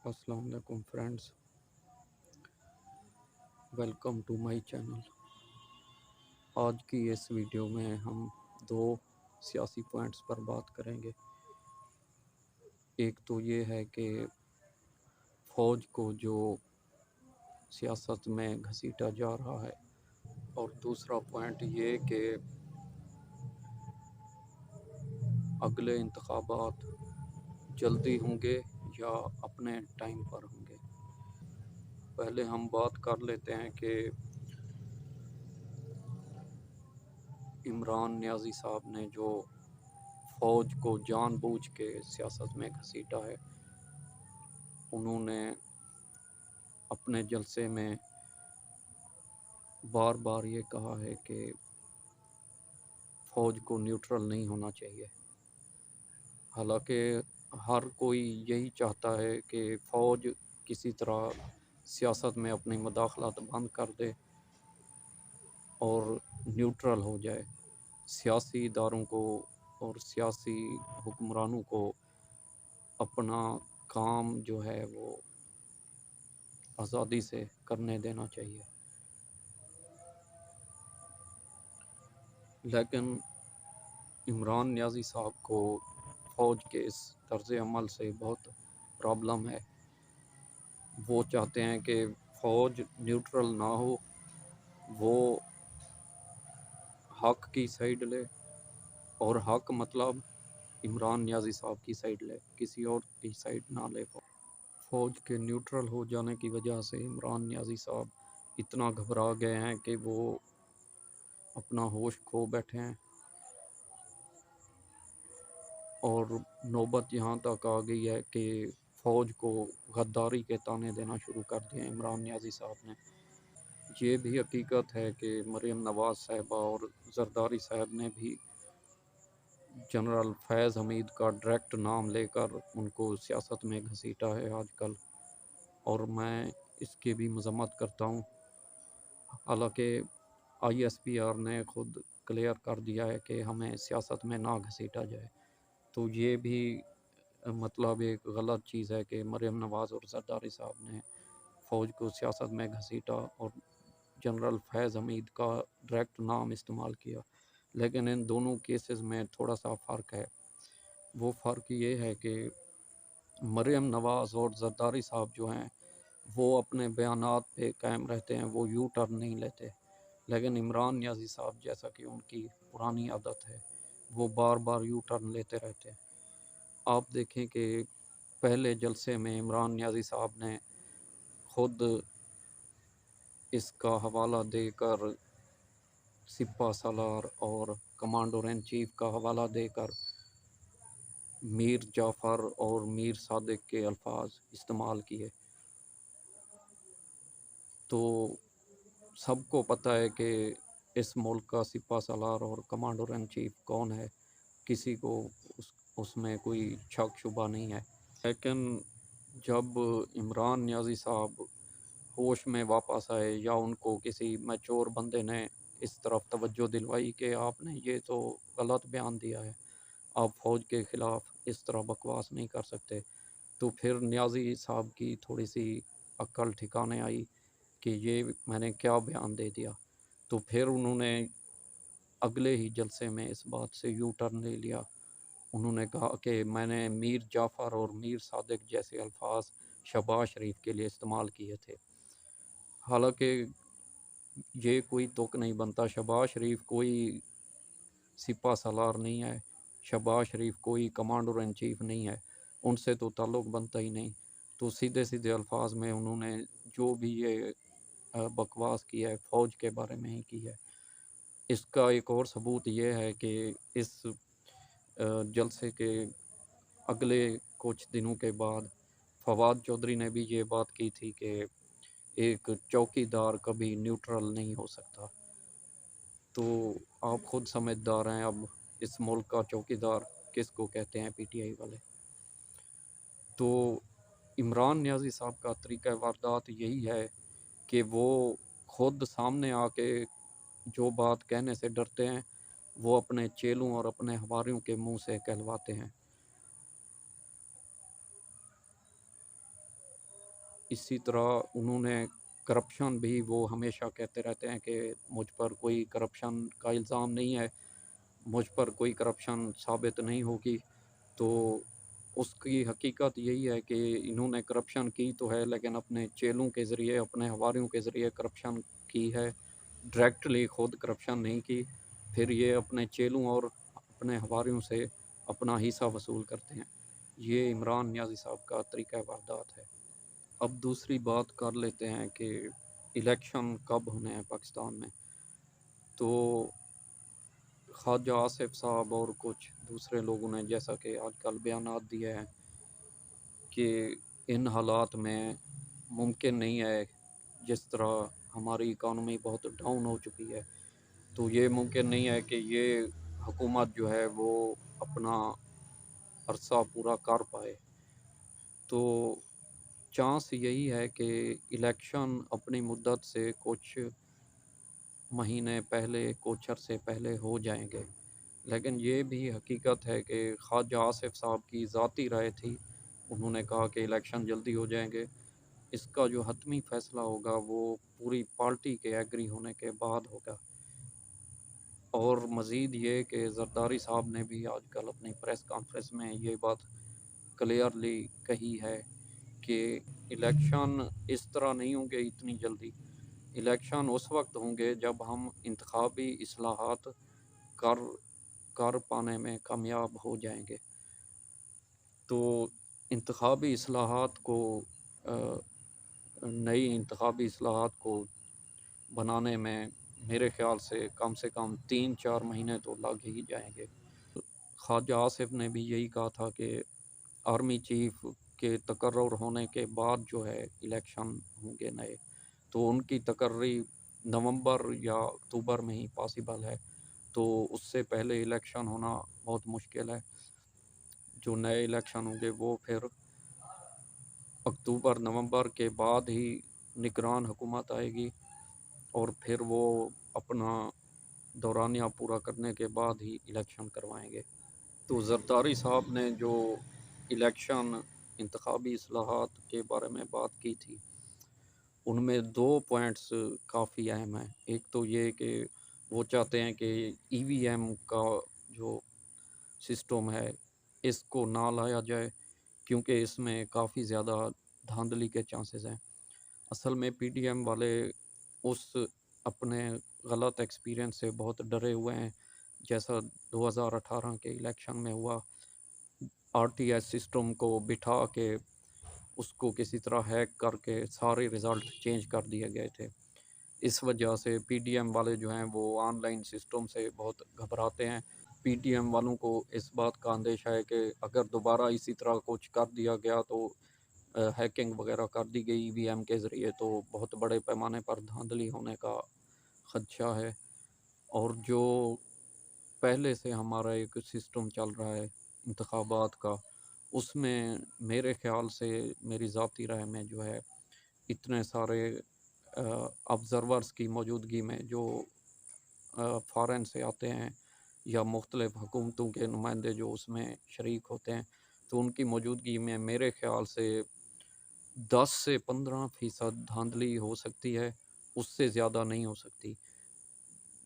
अस्सलाम वालेकुम friends, welcome to my channel. आज की इस वीडियो में हम दो सियासी पॉइंट्स पर बात करेंगे। एक तो ये है कि फ़ौज को जो सियासत में घसीटा जा रहा है, और दूसरा पॉइंट ये कि अगले इंतखाबात जल्दी होंगे या अपने टाइम पर होंगे। पहले हम बात कर लेते हैं कि इमरान नियाज़ी साहब ने जो फ़ौज को जानबूझ के सियासत में घसीटा है। उन्होंने अपने जलसे में बार बार ये कहा है कि फ़ौज को न्यूट्रल नहीं होना चाहिए। हालांकि हर कोई यही चाहता है कि फ़ौज किसी तरह सियासत में अपनी मदाखलत बंद कर दे और न्यूट्रल हो जाए। सियासी इदारों को और सियासी हुक्मरानों को अपना काम जो है वो आज़ादी से करने देना चाहिए। लेकिन इमरान नियाज़ी साहब को फ़ौज के इस तर्ज़ अमल से बहुत प्रॉब्लम है। वो चाहते हैं कि फ़ौज न्यूट्रल ना हो, वो हक़ की साइड ले, और हक़ मतलब इमरान नियाज़ी साहब की साइड ले, किसी और की साइड ना ले। फ़ौज के न्यूट्रल हो जाने की वजह से इमरान नियाज़ी साहब इतना घबरा गए हैं कि वो अपना होश खो बैठे हैं, और नौबत यहाँ तक आ गई है कि फ़ौज को गद्दारी के ताने देना शुरू कर दिए इमरान नियाज़ी साहब ने। ये भी हकीकत है कि मरीम नवाज़ साहिबा और जरदारी साहब ने भी जनरल फैज़ हमीद का डायरेक्ट नाम लेकर उनको सियासत में घसीटा है आजकल, और मैं इसकी भी मज़म्मत करता हूँ। हालांकि ISPR ने खुद क्लियर कर दिया है कि हमें सियासत में ना घसीटा जाए, तो ये भी मतलब एक गलत चीज़ है कि मरीम नवाज़ और जरदारी साहब ने फ़ौज को सियासत में घसीटा और जनरल फैज़ हमीद का डायरेक्ट नाम इस्तेमाल किया। लेकिन इन दोनों केसेस में थोड़ा सा फ़र्क है। वो फ़र्क ये है कि मरीम नवाज़ और जरदारी साहब जो हैं वो अपने बयानात पे कायम रहते हैं, वो यू टर्न नहीं लेते। लेकिन इमरान नियाज़ी साहब, जैसा कि उनकी पुरानी आदत है, वो बार बार यू टर्न लेते रहते हैं। आप देखें कि पहले जलसे में इमरान नियाज़ी साहब ने खुद इसका हवाला देकर, सिपा सालार और कमांडर इन चीफ का हवाला देकर मीर जाफ़र और मीर सादिक के अल्फाज इस्तेमाल किए। तो सबको पता है कि इस मुल्क का सिपा सालार और कमांडर इन चीफ कौन है, किसी को उसमें कोई शक शुबा नहीं है। लेकिन जब इमरान नियाज़ी साहब होश में वापस आए, या उनको किसी मैच्योर बंदे ने इस तरफ तवज्जो दिलवाई कि आपने ये तो गलत बयान दिया है, आप फ़ौज के ख़िलाफ़ इस तरह बकवास नहीं कर सकते, तो फिर नियाज़ी साहब की थोड़ी सी अक्ल ठिकाने आई कि ये मैंने क्या बयान दे दिया। तो फिर उन्होंने अगले ही जलसे में इस बात से यू टर्न ले लिया। उन्होंने कहा कि मैंने मीर जाफ़र और मीर सादिक जैसे अल्फाज शहबाज शरीफ के लिए इस्तेमाल किए थे। हालांकि ये कोई तुक नहीं बनता, शहबाज शरीफ कोई सिपा सालार नहीं है, शहबाज शरीफ कोई कमांडर इन चीफ नहीं है, उनसे तो ताल्लुक़ बनता ही नहीं। तो सीधे सीधे अल्फाज में उन्होंने जो भी ये बकवास की है फ़ौज के बारे में ही की है। इसका एक और सबूत ये है कि इस जलसे के अगले कुछ दिनों के बाद फवाद चौधरी ने भी ये बात की थी कि एक चौकीदार कभी न्यूट्रल नहीं हो सकता। तो आप खुद समझदार हैं, अब इस मुल्क का चौकीदार किसको कहते हैं PTI वाले। तो इमरान नियाज़ी साहब का तरीक़ा वारदात यही है कि वो खुद सामने आके जो बात कहने से डरते हैं, वो अपने चेलों और अपने हवारियों के मुंह से कहलवाते हैं। इसी तरह उन्होंने करप्शन भी, वो हमेशा कहते रहते हैं कि मुझ पर कोई करप्शन का इल्ज़ाम नहीं है, मुझ पर कोई करप्शन साबित नहीं होगी। तो उसकी हकीकत यही है कि इन्होंने करप्शन की तो है, लेकिन अपने चेलों के ज़रिए, अपने हवारियों के ज़रिए करप्शन की है, डायरेक्टली खुद करप्शन नहीं की। फिर ये अपने चेलों और अपने हवारियों से अपना हिस्सा वसूल करते हैं। ये इमरान नियाज़ी साहब का तरीक़ा वारदात है। अब दूसरी बात कर लेते हैं कि इलेक्शन कब होने हैं पाकिस्तान में। तो ख्वाजा आसिफ साहब और कुछ दूसरे लोगों ने जैसा कि आजकल बयानात दिए हैं कि इन हालात में मुमकिन नहीं है, जिस तरह हमारी इकॉनमी बहुत डाउन हो चुकी है, तो ये मुमकिन नहीं है कि ये हुकूमत जो है वो अपना अरसा पूरा कर पाए। तो चांस यही है कि इलेक्शन अपनी मुद्दत से कुछ महीने पहले, कुछ अरसे पहले हो जाएंगे। लेकिन ये भी हकीकत है कि ख्वाजा आसिफ साहब की ज़ाती राय थी, उन्होंने कहा कि इलेक्शन जल्दी हो जाएंगे। इसका जो हतमी फ़ैसला होगा वो पूरी पार्टी के एग्री होने के बाद होगा। और मज़ीद ये कि ज़रदारी साहब ने भी आजकल अपनी प्रेस कॉन्फ्रेंस में ये बात क्लियरली कही है कि इलेक्शन इस तरह नहीं होंगे इतनी जल्दी। इलेक्शन उस वक्त होंगे जब हम इंतखाबी इस्लाहात कर कर पाने में कामयाब हो जाएंगे। तो इंतखाबी इस्लाहात को नई इंतखाबी इस्लाहात को बनाने में मेरे ख़्याल से कम 3-4 महीने तो लग ही जाएंगे। ख्वाजा आसिफ ने भी यही कहा था कि आर्मी चीफ के तकर्रुर होने के बाद जो है इलेक्शन होंगे नए, तो उनकी तकर्री नवंबर या अक्टूबर में ही पॉसिबल है। तो उससे पहले इलेक्शन होना बहुत मुश्किल है। जो नए इलेक्शन होंगे वो फिर अक्टूबर नवंबर के बाद ही निगरान हुकूमत आएगी, और फिर वो अपना दौरानिया पूरा करने के बाद ही इलेक्शन करवाएंगे। तो ज़रदारी साहब ने जो इलेक्शन इंतखाबी इस्लाहात के बारे में बात की थी, उनमें 2 पॉइंट्स काफ़ी अहम हैं। एक तो ये कि वो चाहते हैं कि ईवीएम का जो सिस्टम है, इसको ना लाया जाए, क्योंकि इसमें काफ़ी ज़्यादा धांधली के चांसेस हैं। असल में पीडीएम वाले उस अपने गलत एक्सपीरियंस से बहुत डरे हुए हैं, जैसा 2018 के इलेक्शन में हुआ। आरटीएस सिस्टम को बिठा के उसको किसी तरह हैक करके सारे रिज़ल्ट चेंज कर दिए गए थे। इस वजह से पीडीएम वाले जो हैं वो ऑनलाइन सिस्टम से बहुत घबराते हैं। पीटीएम वालों को इस बात का अंदेशा है कि अगर दोबारा इसी तरह कुछ कर दिया गया, तो हैकिंग वगैरह कर दी गई ईवीएम के ज़रिए, तो बहुत बड़े पैमाने पर धांधली होने का ख़दशा है। और जो पहले से हमारा एक सिस्टम चल रहा है इंतखाबात का, उसमें मेरे ख़्याल से, मेरी ज़ाती राय में जो है, इतने सारे ऑब्ज़र्वर्स की मौजूदगी में जो फ़ॉरेन से आते हैं या मुख्तलिफ़ हुकूमतों के नुमाइंदे जो उसमें शरीक होते हैं, तो उनकी मौजूदगी में मेरे ख़्याल से 10 से 15% धांधली हो सकती है, उससे ज़्यादा नहीं हो सकती।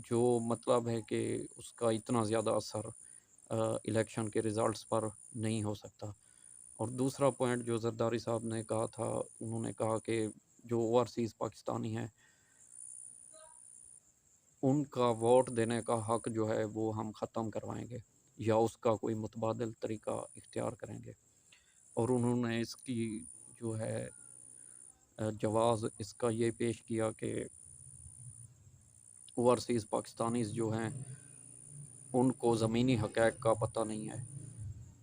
जो मतलब है कि उसका इतना ज़्यादा असर इलेक्शन के रिज़ल्ट्स पर नहीं हो सकता। और दूसरा पॉइंट जो ज़रदारी साहब ने कहा था, उन्होंने कहा कि जो ओवरसीज़ पाकिस्तानी हैं, उनका वोट देने का हक़ जो है वो हम ख़त्म करवाएँगे या उसका कोई मुतबादिल तरीक़ा इख्तियार करेंगे। और उन्होंने इसकी जो है जवाज़ इसका ये पेश किया कि ओवरसीज़ पाकिस्तानीज़ जो हैं, उनको ज़मीनी हक़ाइक़ का पता नहीं है।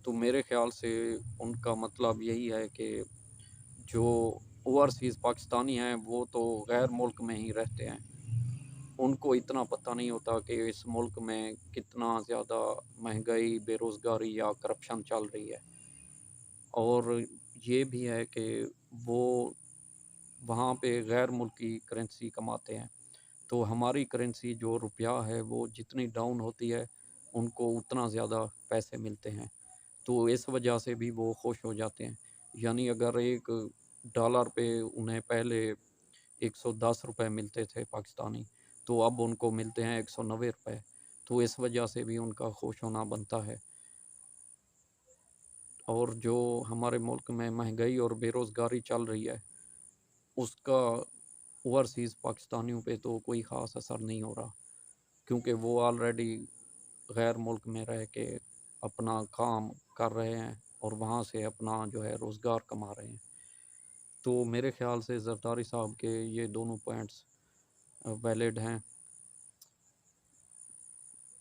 तो मेरे ख़्याल से उनका मतलब यही है कि जो ओवरसीज़ पाकिस्तानी हैं, वो तो गैर मुल्क में ही रहते हैं। उनको इतना पता नहीं होता कि इस मुल्क में कितना ज़्यादा महंगाई, बेरोज़गारी या करप्शन चल रही है। और ये भी है कि वो वहाँ पे गैर मुल्की करेंसी कमाते हैं। तो हमारी करेंसी जो रुपया है, वो जितनी डाउन होती है, उनको उतना ज़्यादा पैसे मिलते हैं। तो इस वजह से भी वो खुश हो जाते हैं। यानी अगर एक डॉलर पे उन्हें पहले 110 रुपए मिलते थे पाकिस्तानी, तो अब उनको मिलते हैं 190 रुपए। तो इस वजह से भी उनका खुश होना बनता है। और जो हमारे मुल्क में महंगाई और बेरोज़गारी चल रही है, उसका ओवरसीज़ पाकिस्तानियों पे तो कोई ख़ास असर नहीं हो रहा, क्योंकि वो ऑलरेडी गैर मुल्क में रह के अपना काम कर रहे हैं और वहाँ से अपना जो है रोज़गार कमा रहे हैं। तो मेरे ख़्याल से ज़रदारी साहब के ये दोनों पॉइंट्स वैलिड हैं।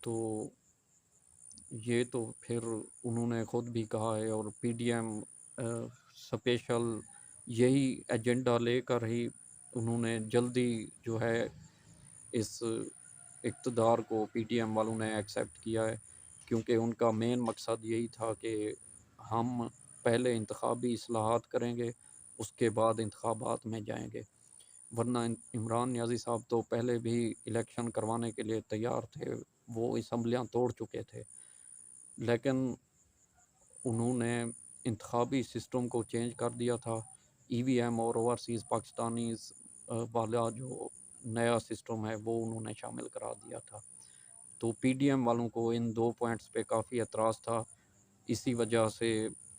तो ये तो फिर उन्होंने ख़ुद भी कहा है, और पीडीएम स्पेशल यही एजेंडा लेकर ही उन्होंने जल्दी जो है इस इक़्तिदार को पीटीएम वालों ने एक्सेप्ट किया है, क्योंकि उनका मेन मकसद यही था कि हम पहले इंतखाबी इस्लाहात करेंगे, उसके बाद इंतखाबात में जाएंगे। वरना इमरान नियाज़ी साहब तो पहले भी इलेक्शन करवाने के लिए तैयार थे, वो असम्बलियाँ तोड़ चुके थे, लेकिन उन्होंने इंतखाबी सिस्टम को चेंज कर दिया था। ईवीएम और ओवरसीज़ पाकिस्तानीज़ वाला जो नया सिस्टम है वो उन्होंने शामिल करा दिया था। तो पीडीएम वालों को इन 2 पॉइंट्स पे काफ़ी एतराज़ था। इसी वजह से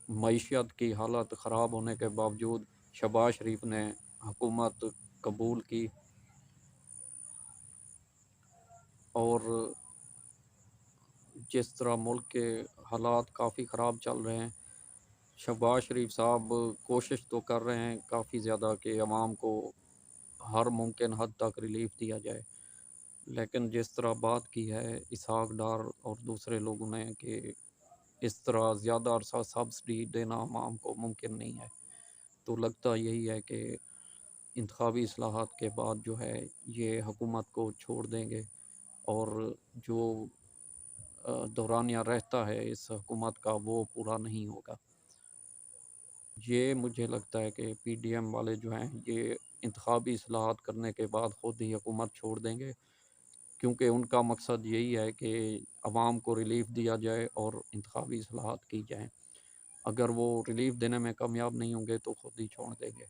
मईशत की हालत ख़राब होने के बावजूद शहबाज शरीफ ने हुकूमत कबूल की, और जिस तरह मुल्क के हालात काफ़ी ख़राब चल रहे हैं, शहबाज शरीफ साहब कोशिश तो कर रहे हैं काफ़ी ज़्यादा कि अवाम को हर मुमकिन हद तक रिलीफ़ दिया जाए। लेकिन जिस तरह बात की है इसहाक डार और दूसरे लोगों ने कि इस तरह ज़्यादा अरसा सब्सिडी देना अवाम को मुमकिन नहीं है। तो लगता यही है कि इंतखाबी इस्लाहात के बाद जो है ये हुकूमत को छोड़ देंगे, और जो दौरानिया रहता है इस हुकूमत का वो पूरा नहीं होगा। ये मुझे लगता है कि पीडीएम वाले जो हैं ये इंतखाबी इस्लाहात करने के बाद ख़ुद ही हुकूमत छोड़ देंगे, क्योंकि उनका मकसद यही है कि अवाम को रिलीफ़ दिया जाए और इंतखाबी इस्लाहात की जाएँ। अगर वो रिलीफ़ देने में कामयाब नहीं होंगे तो ख़ुद ही छोड़ देंगे।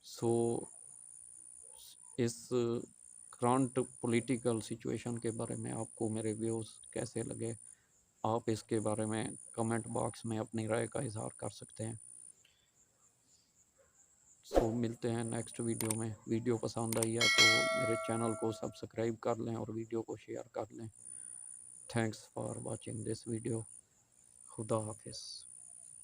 सो इस करंट पॉलिटिकल सिचुएशन के बारे में आपको मेरे व्यूज़ कैसे लगे? आप इसके बारे में कमेंट बॉक्स में अपनी राय का इज़हार कर सकते हैं। सो मिलते हैं नेक्स्ट वीडियो में। वीडियो पसंद आई है तो मेरे चैनल को सब्सक्राइब कर लें और वीडियो को शेयर कर लें। Thanks for watching this video. खुदा हाफिज़।